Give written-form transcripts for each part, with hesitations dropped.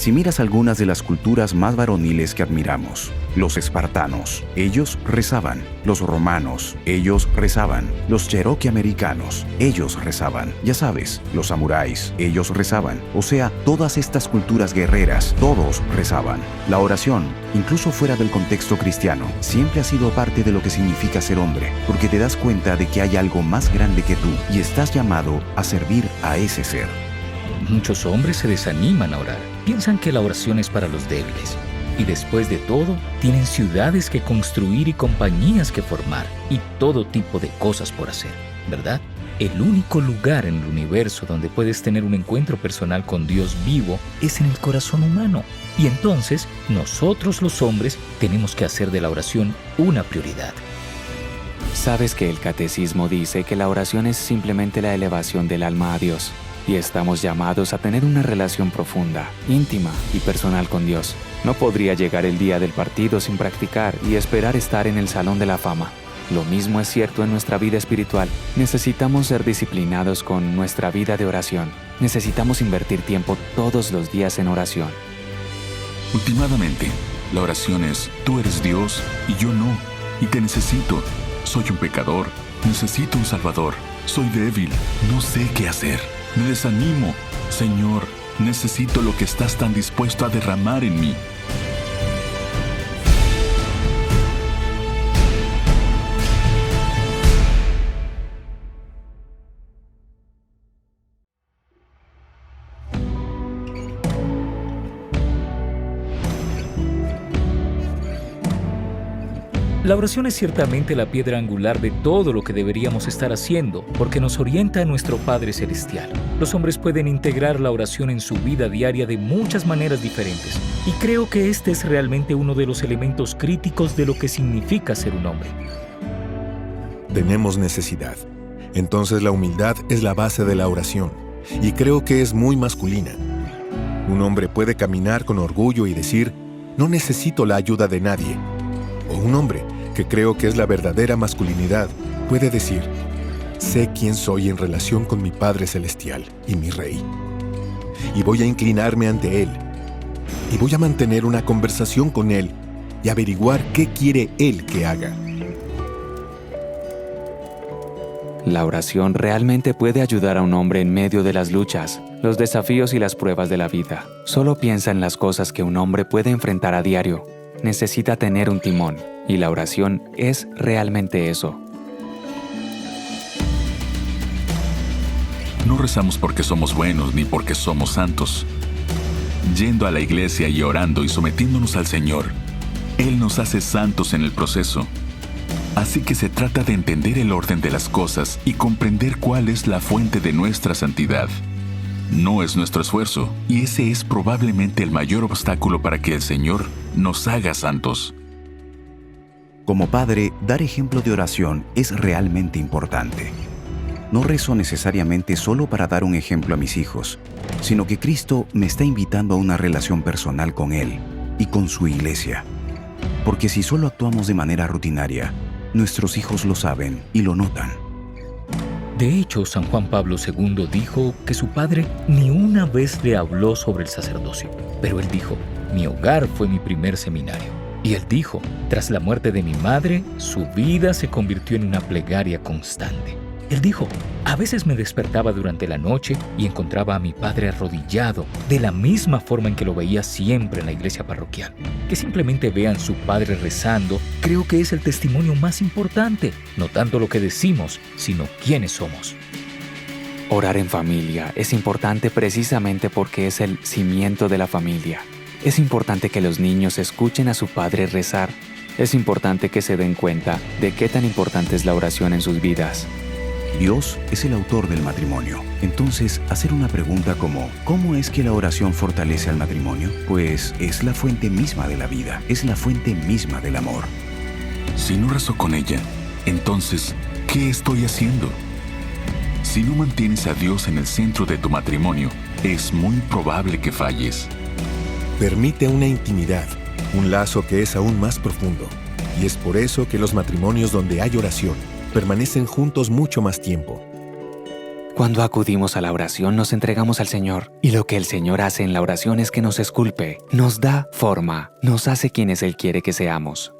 Si miras algunas de las culturas más varoniles que admiramos, los espartanos, ellos rezaban. Los romanos, ellos rezaban. Los cherokee americanos, ellos rezaban. Ya sabes, los samuráis, ellos rezaban. O sea, todas estas culturas guerreras, todos rezaban. La oración, incluso fuera del contexto cristiano, siempre ha sido parte de lo que significa ser hombre, porque te das cuenta de que hay algo más grande que tú y estás llamado a servir a ese ser. Muchos hombres se desaniman a orar. Piensan que la oración es para los débiles. Y después de todo, tienen ciudades que construir y compañías que formar y todo tipo de cosas por hacer, ¿verdad? El único lugar en el universo donde puedes tener un encuentro personal con Dios vivo es en el corazón humano. Y entonces, nosotros los hombres tenemos que hacer de la oración una prioridad. Sabes que el catecismo dice que la oración es simplemente la elevación del alma a Dios. Y estamos llamados a tener una relación profunda, íntima y personal con Dios. No podría llegar el día del partido sin practicar y esperar estar en el Salón de la Fama. Lo mismo es cierto en nuestra vida espiritual. Necesitamos ser disciplinados con nuestra vida de oración. Necesitamos invertir tiempo todos los días en oración. Últimamente, la oración es: tú eres Dios y yo no, y te necesito. Soy un pecador, necesito un Salvador. Soy débil, no sé qué hacer. Me desanimo. Señor, necesito lo que estás tan dispuesto a derramar en mí. La oración es ciertamente la piedra angular de todo lo que deberíamos estar haciendo, porque nos orienta a nuestro Padre Celestial. Los hombres pueden integrar la oración en su vida diaria de muchas maneras diferentes, y creo que este es realmente uno de los elementos críticos de lo que significa ser un hombre. Tenemos necesidad. Entonces la humildad es la base de la oración, y creo que es muy masculina. Un hombre puede caminar con orgullo y decir: no necesito la ayuda de nadie. O un hombre, que creo que es la verdadera masculinidad, puede decir: sé quién soy en relación con mi Padre Celestial y mi Rey. Y voy a inclinarme ante Él. Y voy a mantener una conversación con Él y averiguar qué quiere Él que haga. La oración realmente puede ayudar a un hombre en medio de las luchas, los desafíos y las pruebas de la vida. Solo piensa en las cosas que un hombre puede enfrentar a diario. Necesita tener un timón, y la oración es realmente eso. No rezamos porque somos buenos ni porque somos santos. Yendo a la iglesia y orando y sometiéndonos al Señor, Él nos hace santos en el proceso. Así que se trata de entender el orden de las cosas y comprender cuál es la fuente de nuestra santidad. No es nuestro esfuerzo, y ese es probablemente el mayor obstáculo para que el Señor nos haga santos. Como padre, dar ejemplo de oración es realmente importante. No rezo necesariamente solo para dar un ejemplo a mis hijos, sino que Cristo me está invitando a una relación personal con Él y con su iglesia. Porque si solo actuamos de manera rutinaria, nuestros hijos lo saben y lo notan. De hecho, San Juan Pablo II dijo que su padre ni una vez le habló sobre el sacerdocio, pero él dijo: mi hogar fue mi primer seminario. Y él dijo: tras la muerte de mi madre, su vida se convirtió en una plegaria constante. Él dijo: a veces me despertaba durante la noche y encontraba a mi padre arrodillado, de la misma forma en que lo veía siempre en la iglesia parroquial. Que simplemente vean su padre rezando, creo que es el testimonio más importante, no tanto lo que decimos, sino quiénes somos. Orar en familia es importante precisamente porque es el cimiento de la familia. Es importante que los niños escuchen a su padre rezar. Es importante que se den cuenta de qué tan importante es la oración en sus vidas. Dios es el autor del matrimonio. Entonces, hacer una pregunta como ¿cómo es que la oración fortalece al matrimonio? Pues es la fuente misma de la vida, es la fuente misma del amor. Si no rezo con ella, entonces, ¿qué estoy haciendo? Si no mantienes a Dios en el centro de tu matrimonio, es muy probable que falles. Permite una intimidad, un lazo que es aún más profundo. Y es por eso que los matrimonios donde hay oración permanecen juntos mucho más tiempo. Cuando acudimos a la oración nos entregamos al Señor, y lo que el Señor hace en la oración es que nos esculpe, nos da forma, nos hace quienes Él quiere que seamos.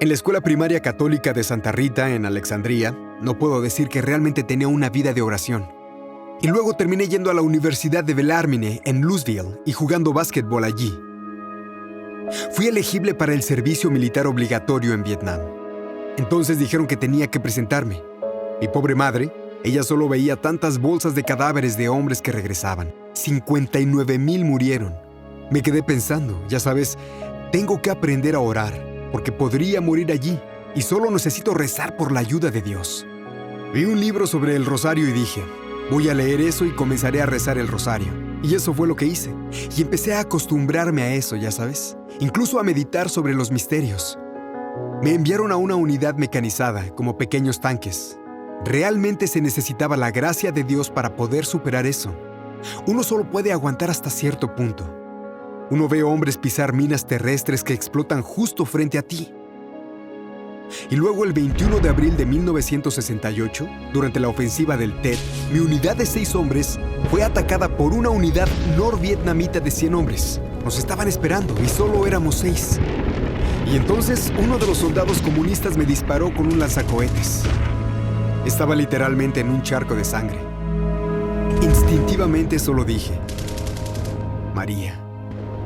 En la escuela primaria católica de Santa Rita, en Alexandría, no puedo decir que realmente tenía una vida de oración. Y luego terminé yendo a la Universidad de Bellarmine, en Louisville, y jugando básquetbol allí. Fui elegible para el servicio militar obligatorio en Vietnam. Entonces dijeron que tenía que presentarme. Mi pobre madre, ella solo veía tantas bolsas de cadáveres de hombres que regresaban. 59,000 murieron. Me quedé pensando, ya sabes, tengo que aprender a orar, porque podría morir allí, y solo necesito rezar por la ayuda de Dios. Vi un libro sobre el rosario y dije, voy a leer eso y comenzaré a rezar el rosario. Y eso fue lo que hice. Y empecé a acostumbrarme a eso, ya sabes. Incluso a meditar sobre los misterios. Me enviaron a una unidad mecanizada, como pequeños tanques. Realmente se necesitaba la gracia de Dios para poder superar eso. Uno solo puede aguantar hasta cierto punto. Uno ve hombres pisar minas terrestres que explotan justo frente a ti. Y luego el 21 de abril de 1968, durante la ofensiva del Tet, mi unidad de 6 hombres fue atacada por una unidad norvietnamita de 100 hombres. Nos estaban esperando y solo éramos 6. Y entonces uno de los soldados comunistas me disparó con un lanzacohetes. Estaba literalmente en un charco de sangre. Instintivamente solo dije, María,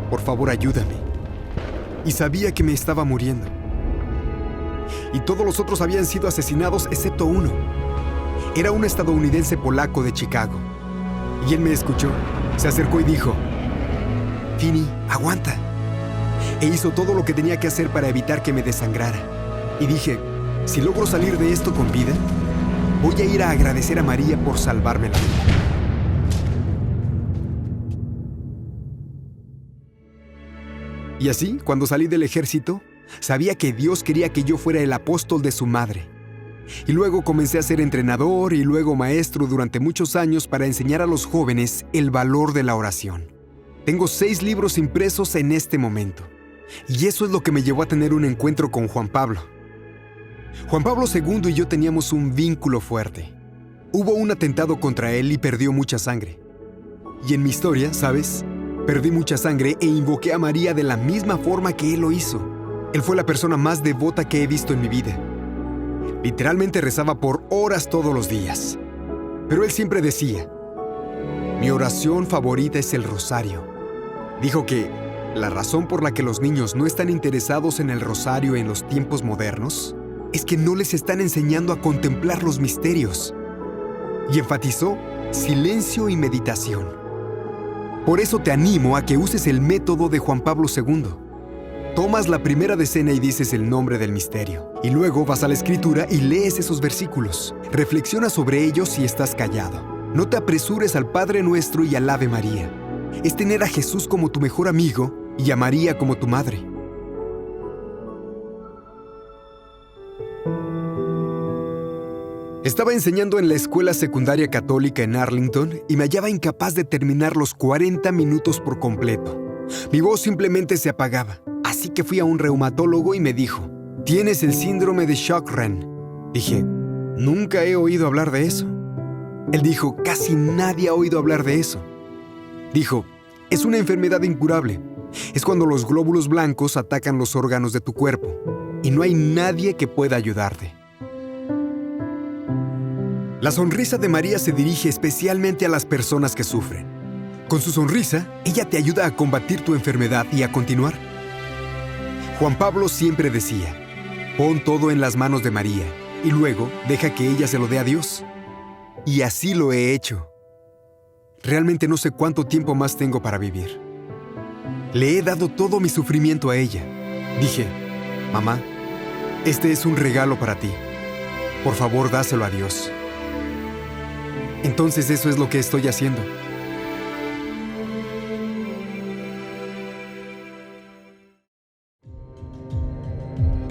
por favor ayúdame. Y sabía que me estaba muriendo. Y todos los otros habían sido asesinados excepto uno. Era un estadounidense polaco de Chicago. Y él me escuchó, se acercó y dijo, Finney, aguanta. E hizo todo lo que tenía que hacer para evitar que me desangrara. Y dije, si logro salir de esto con vida, voy a ir a agradecer a María por salvarme la vida. Y así, cuando salí del ejército, sabía que Dios quería que yo fuera el apóstol de su madre. Y luego comencé a ser entrenador y luego maestro durante muchos años para enseñar a los jóvenes el valor de la oración. Tengo 6 libros impresos en este momento. Y eso es lo que me llevó a tener un encuentro con Juan Pablo. Juan Pablo II y yo teníamos un vínculo fuerte. Hubo un atentado contra él y perdió mucha sangre. Y en mi historia, ¿sabes? Perdí mucha sangre e invoqué a María de la misma forma que él lo hizo. Él fue la persona más devota que he visto en mi vida. Literalmente rezaba por horas todos los días. Pero él siempre decía, mi oración favorita es el rosario. Dijo que la razón por la que los niños no están interesados en el rosario en los tiempos modernos es que no les están enseñando a contemplar los misterios. Y enfatizó silencio y meditación. Por eso te animo a que uses el método de Juan Pablo II. Tomas la primera decena y dices el nombre del misterio. Y luego vas a la Escritura y lees esos versículos. Reflexiona sobre ellos si estás callado. No te apresures al Padre Nuestro y al Ave María. Es tener a Jesús como tu mejor amigo y a María como tu madre. Estaba enseñando en la escuela secundaria católica en Arlington y me hallaba incapaz de terminar los 40 minutos por completo. Mi voz simplemente se apagaba, así que fui a un reumatólogo y me dijo, «Tienes el síndrome de Sjögren». Dije, «Nunca he oído hablar de eso». Él dijo, «Casi nadie ha oído hablar de eso». Dijo, «Es una enfermedad incurable. Es cuando los glóbulos blancos atacan los órganos de tu cuerpo y no hay nadie que pueda ayudarte». La sonrisa de María se dirige especialmente a las personas que sufren. Con su sonrisa, ella te ayuda a combatir tu enfermedad y a continuar. Juan Pablo siempre decía, pon todo en las manos de María y luego deja que ella se lo dé a Dios. Y así lo he hecho. Realmente no sé cuánto tiempo más tengo para vivir. Le he dado todo mi sufrimiento a ella. Dije, mamá, este es un regalo para ti. Por favor, dáselo a Dios. Entonces eso es lo que estoy haciendo.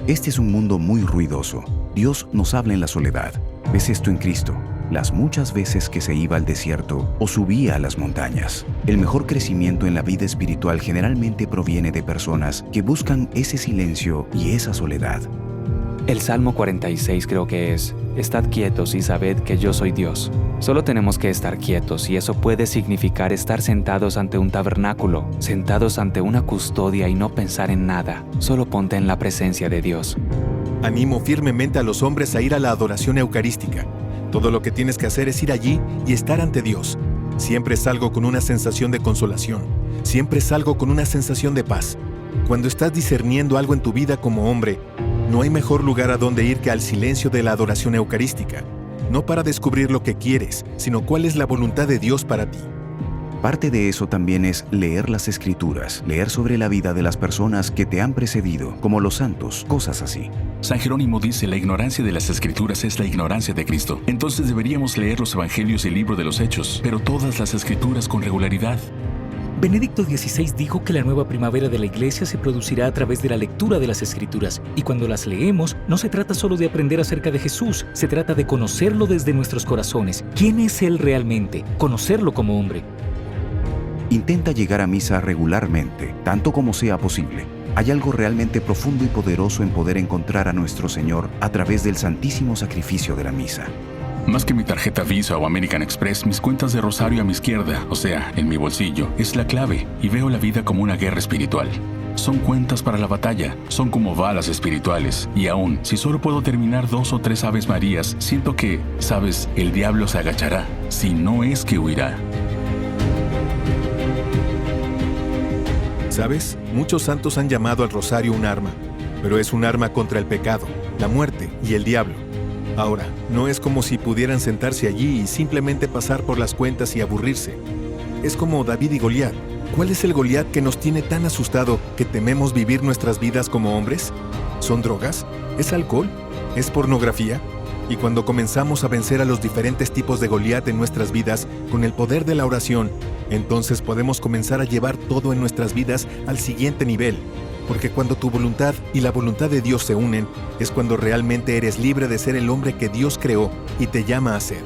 Este es un mundo muy ruidoso. Dios nos habla en la soledad. ¿Ves esto en Cristo? las muchas veces que se iba al desierto o subía a las montañas. El mejor crecimiento en la vida espiritual generalmente proviene de personas que buscan ese silencio y esa soledad. El Salmo 46 creo que es: Estad quietos y sabed que yo soy Dios. Solo tenemos que estar quietos, y eso puede significar estar sentados ante un tabernáculo, sentados ante una custodia y no pensar en nada. Solo ponte en la presencia de Dios. Animo firmemente a los hombres a ir a la adoración eucarística. Todo lo que tienes que hacer es ir allí y estar ante Dios. Siempre salgo con una sensación de consolación. Siempre salgo con una sensación de paz. Cuando estás discerniendo algo en tu vida como hombre, no hay mejor lugar a donde ir que al silencio de la adoración eucarística. No para descubrir lo que quieres, sino cuál es la voluntad de Dios para ti. Parte de eso también es leer las Escrituras, leer sobre la vida de las personas que te han precedido, como los santos, cosas así. San Jerónimo dice: la ignorancia de las Escrituras es la ignorancia de Cristo. Entonces deberíamos leer los Evangelios y el libro de los Hechos, pero todas las Escrituras con regularidad. Benedicto XVI dijo que la nueva primavera de la Iglesia se producirá a través de la lectura de las Escrituras, y cuando las leemos, no se trata solo de aprender acerca de Jesús, se trata de conocerlo desde nuestros corazones. ¿Quién es Él realmente? Conocerlo como hombre. Intenta llegar a misa regularmente, tanto como sea posible. Hay algo realmente profundo y poderoso en poder encontrar a nuestro Señor a través del santísimo sacrificio de la misa. Más que mi tarjeta Visa o American Express, mis cuentas de rosario a mi izquierda, o sea, en mi bolsillo, es la clave, y veo la vida como una guerra espiritual. Son cuentas para la batalla, son como balas espirituales, y aún, si solo puedo terminar 2 o 3 Aves Marías, siento que, ¿sabes?, el diablo se agachará, si no es que huirá. ¿Sabes? Muchos santos han llamado al rosario un arma, pero es un arma contra el pecado, la muerte y el diablo. Ahora, no es como si pudieran sentarse allí y simplemente pasar por las cuentas y aburrirse. Es como David y Goliat. ¿Cuál es el Goliat que nos tiene tan asustado que tememos vivir nuestras vidas como hombres? ¿Son drogas? ¿Es alcohol? ¿Es pornografía? Y cuando comenzamos a vencer a los diferentes tipos de Goliat en nuestras vidas con el poder de la oración, entonces podemos comenzar a llevar todo en nuestras vidas al siguiente nivel. Porque cuando tu voluntad y la voluntad de Dios se unen, es cuando realmente eres libre de ser el hombre que Dios creó y te llama a ser.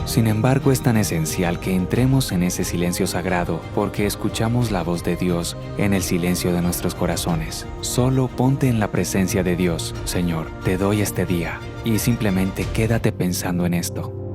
Sin embargo, es tan esencial que entremos en ese silencio sagrado, porque escuchamos la voz de Dios en el silencio de nuestros corazones. Solo ponte en la presencia de Dios. Señor, te doy este día, y simplemente quédate pensando en esto.